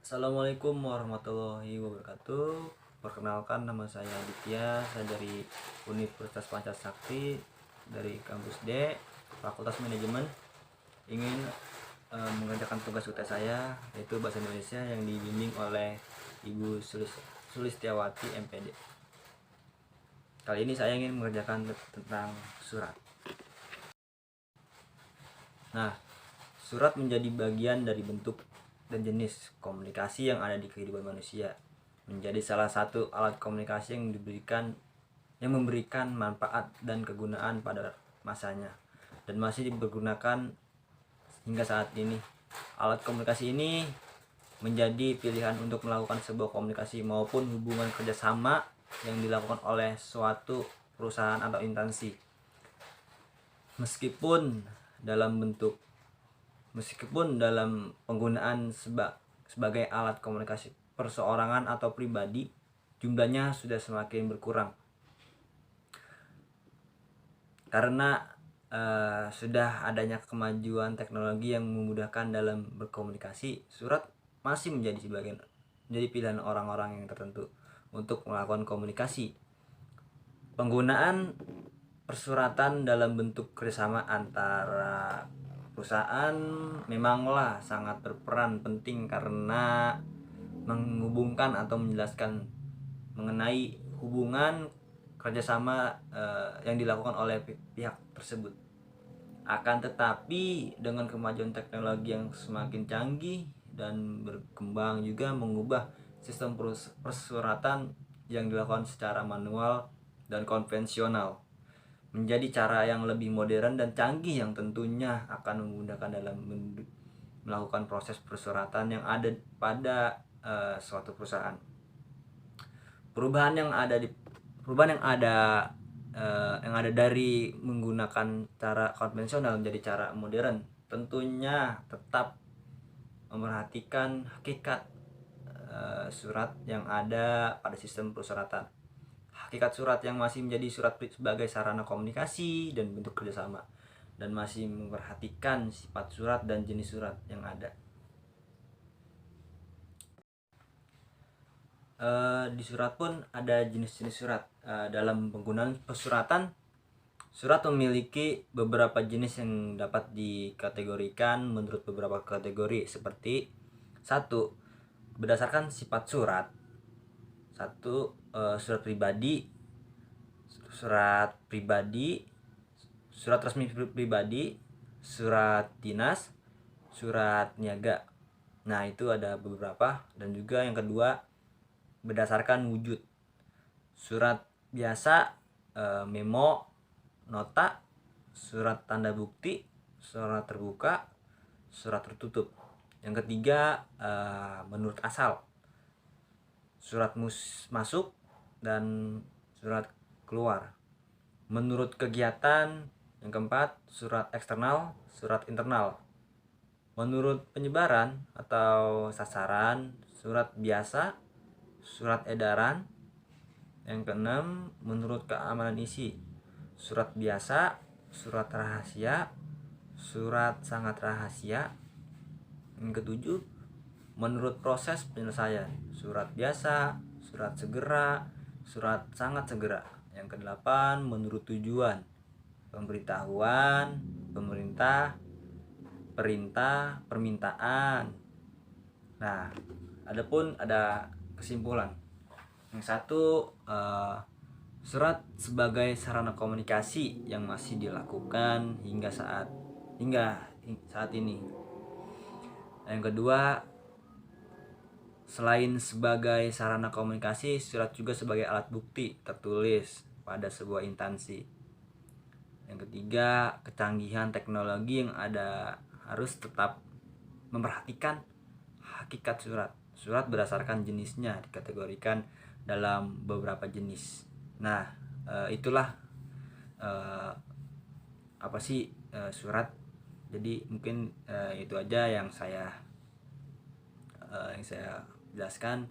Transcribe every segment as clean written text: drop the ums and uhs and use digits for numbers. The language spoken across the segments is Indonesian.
Assalamualaikum warahmatullahi wabarakatuh. Perkenalkan, nama saya Aditya. Saya dari Universitas Pancasakti dari kampus D, Fakultas Manajemen. Ingin mengerjakan tugas UTS saya, yaitu Bahasa Indonesia, yang dibimbing oleh Ibu Sulistiawati MPD. Kali ini saya ingin mengerjakan tentang surat. Nah, surat menjadi bagian dari bentuk dan jenis komunikasi yang ada di kehidupan manusia, menjadi salah satu alat komunikasi yang memberikan manfaat dan kegunaan pada masanya dan masih dipergunakan hingga saat ini. Alat komunikasi ini menjadi pilihan untuk melakukan sebuah komunikasi maupun hubungan kerjasama yang dilakukan oleh suatu perusahaan atau instansi, meskipun dalam penggunaan sebagai alat komunikasi perseorangan atau pribadi, jumlahnya sudah semakin berkurang karena sudah adanya kemajuan teknologi yang memudahkan dalam berkomunikasi. Surat masih menjadi pilihan orang-orang yang tertentu untuk melakukan komunikasi. Penggunaan persuratan dalam bentuk kerjasama antara perusahaan memanglah sangat berperan penting karena menghubungkan atau menjelaskan mengenai hubungan kerjasama yang dilakukan oleh pihak tersebut. Akan tetapi dengan kemajuan teknologi yang semakin canggih dan berkembang juga mengubah sistem persuratan yang dilakukan secara manual dan konvensional menjadi cara yang lebih modern dan canggih, yang tentunya akan memudahkan dalam melakukan proses persuratan yang ada pada suatu perusahaan. Perubahan yang ada dari menggunakan cara konvensional menjadi cara modern tentunya tetap memerhatikan hakikat surat yang ada pada sistem persuratan. Hakikat surat yang masih menjadi surat sebagai sarana komunikasi dan bentuk kerjasama, dan masih memperhatikan sifat surat dan jenis surat yang ada. Di surat pun ada jenis-jenis surat. Dalam penggunaan persuratan, surat memiliki beberapa jenis yang dapat dikategorikan menurut beberapa kategori, seperti 1. Berdasarkan sifat surat. 1. Surat pribadi, surat resmi pribadi, surat dinas, surat niaga. Nah, itu ada beberapa. Dan juga yang kedua, berdasarkan wujud. Surat biasa, memo, nota, surat tanda bukti, surat terbuka, surat tertutup. Yang ketiga, menurut asal, surat masuk dan surat keluar. Menurut kegiatan. Yang keempat, surat eksternal, surat internal. Menurut penyebaran atau sasaran, surat biasa, surat edaran. Yang keenam, menurut keamanan isi, surat biasa, surat rahasia, surat sangat rahasia. Yang ketujuh, menurut proses penyelesaian, surat biasa, surat segera, surat sangat segera. Yang kedelapan, menurut tujuan, pemberitahuan, pemerintah, perintah, permintaan. Nah, ada kesimpulan. Yang satu, surat sebagai sarana komunikasi yang masih dilakukan hingga saat ini. Yang kedua, selain sebagai sarana komunikasi, surat juga sebagai alat bukti tertulis pada sebuah instansi. Yang ketiga, kecanggihan teknologi yang ada harus tetap memperhatikan hakikat surat. Surat berdasarkan jenisnya dikategorikan dalam beberapa jenis. Nah, itulah surat. Jadi mungkin itu aja yang saya jelaskan.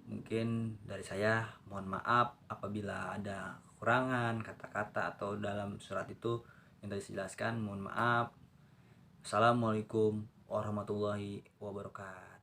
Mungkin dari saya mohon maaf apabila ada kekurangan kata-kata atau dalam surat itu yang tadi dijelaskan. Mohon maaf. Assalamualaikum warahmatullahi wabarakatuh.